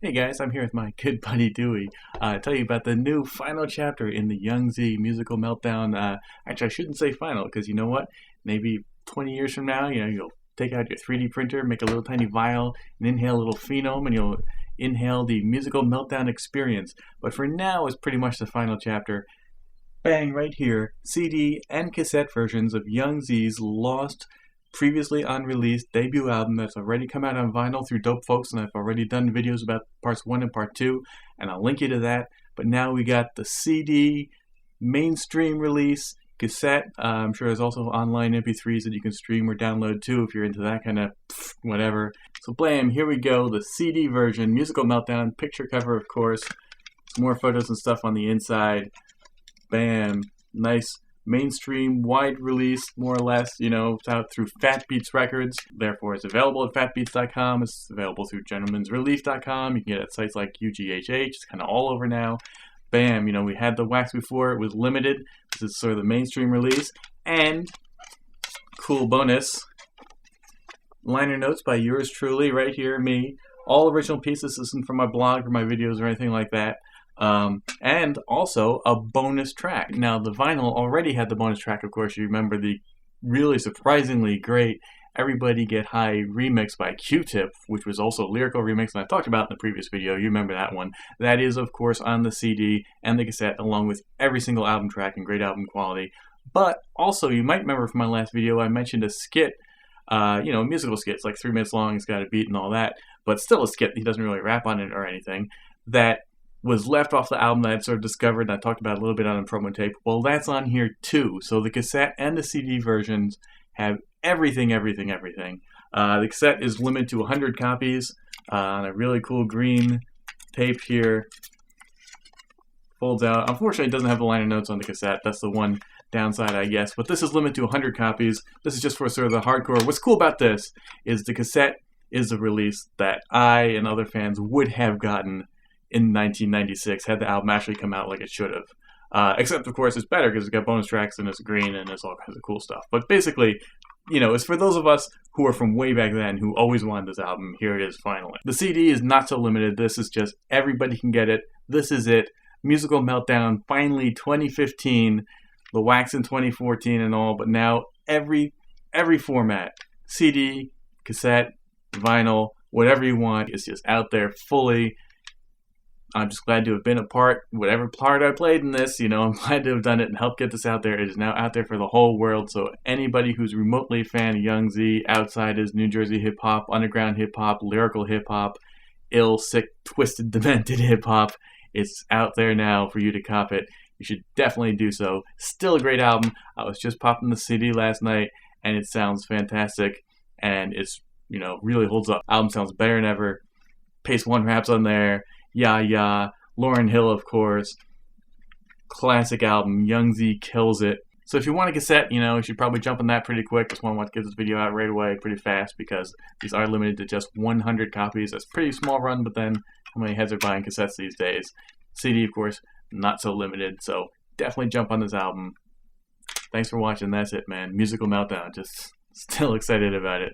Hey guys, I'm here with my good buddy Dewey. Tell you about the new final chapter in the Young Z Musical Meltdown. Actually, I shouldn't say final because you know what? Maybe 20 years from now, you'll take out your 3D printer, make a little tiny vial, and inhale a little phenome, and you'll inhale the Musical Meltdown experience. But for now, it's pretty much the final chapter. Bang, right here, CD and cassette versions of Young Z's lost, previously unreleased debut album that's already come out on vinyl through Dope Folks, and I've already done videos about parts 1 and part 2, and I'll link you to that. But now we got the CD mainstream release, cassette. I'm sure there's also online MP3s that you can stream or download too if you're into that kind of whatever. So blam, here we go, the CD version, Musical Meltdown, picture cover of course, more photos and stuff on the inside. Bam, nice mainstream wide release, more or less, it's out through Fat Beats Records, therefore it's available at fatbeats.com, it's available through gentleman'srelief.com, you can get it at sites like UGHH, it's kind of all over now. Bam, we had the wax before, it was limited, this is sort of the mainstream release, and cool bonus, liner notes by yours truly, right here, me, all original pieces. This isn't from my blog or my videos or anything like that. And also a bonus track. Now the vinyl already had the bonus track, of course. You remember the really surprisingly great Everybody Get High remix by Q-Tip, which was also a lyrical remix, and I talked about in the previous video. You remember that one. That is, of course, on the CD and the cassette, along with every single album track and great album quality. But also, you might remember from my last video, I mentioned a skit, a musical skit. It's like 3 minutes long, it's got a beat and all that, but still a skit. He doesn't really rap on it or anything. That was left off the album that I'd sort of discovered, and I talked about a little bit on a promo tape. Well, that's on here too. So the cassette and the CD versions have everything. The cassette is limited to 100 copies on a really cool green tape here. Folds out. Unfortunately, it doesn't have the liner notes on the cassette. That's the one downside, I guess. But this is limited to 100 copies. This is just for sort of the hardcore. What's cool about this is the cassette is the release that I and other fans would have gotten in 1996 had the album actually come out like it should have. Except, of course, it's better because it's got bonus tracks and it's green and it's all kinds of cool stuff. But basically, it's for those of us who are from way back then who always wanted this album. Here it is finally. The CD is not so limited. This is just everybody can get it. This is it. Musical Meltdown, finally 2015. The wax in 2014 and all, but now every format, CD, cassette, vinyl, whatever you want, is just out there fully. I'm just glad to have been a part, whatever part I played in this, I'm glad to have done it and helped get this out there. It is now out there for the whole world, so anybody who's remotely a fan of Young Z, outside his New Jersey hip-hop, underground hip-hop, lyrical hip-hop, ill, sick, twisted, demented hip-hop, it's out there now for you to cop it. You should definitely do so. Still a great album. I was just popping the CD last night, and it sounds fantastic, and it's, really holds up. Album sounds better than ever. Pace One raps on there. Yeah, Lauryn Hill, of course. Classic album. Young Z kills it. So if you want a cassette, you should probably jump on that pretty quick. Just want to get this video out right away, pretty fast, because these are limited to just 100 copies. That's a pretty small run, but then how many heads are buying cassettes these days? CD, of course, not so limited. So definitely jump on this album. Thanks for watching. That's it, man. Musical Meltdown. Just still excited about it.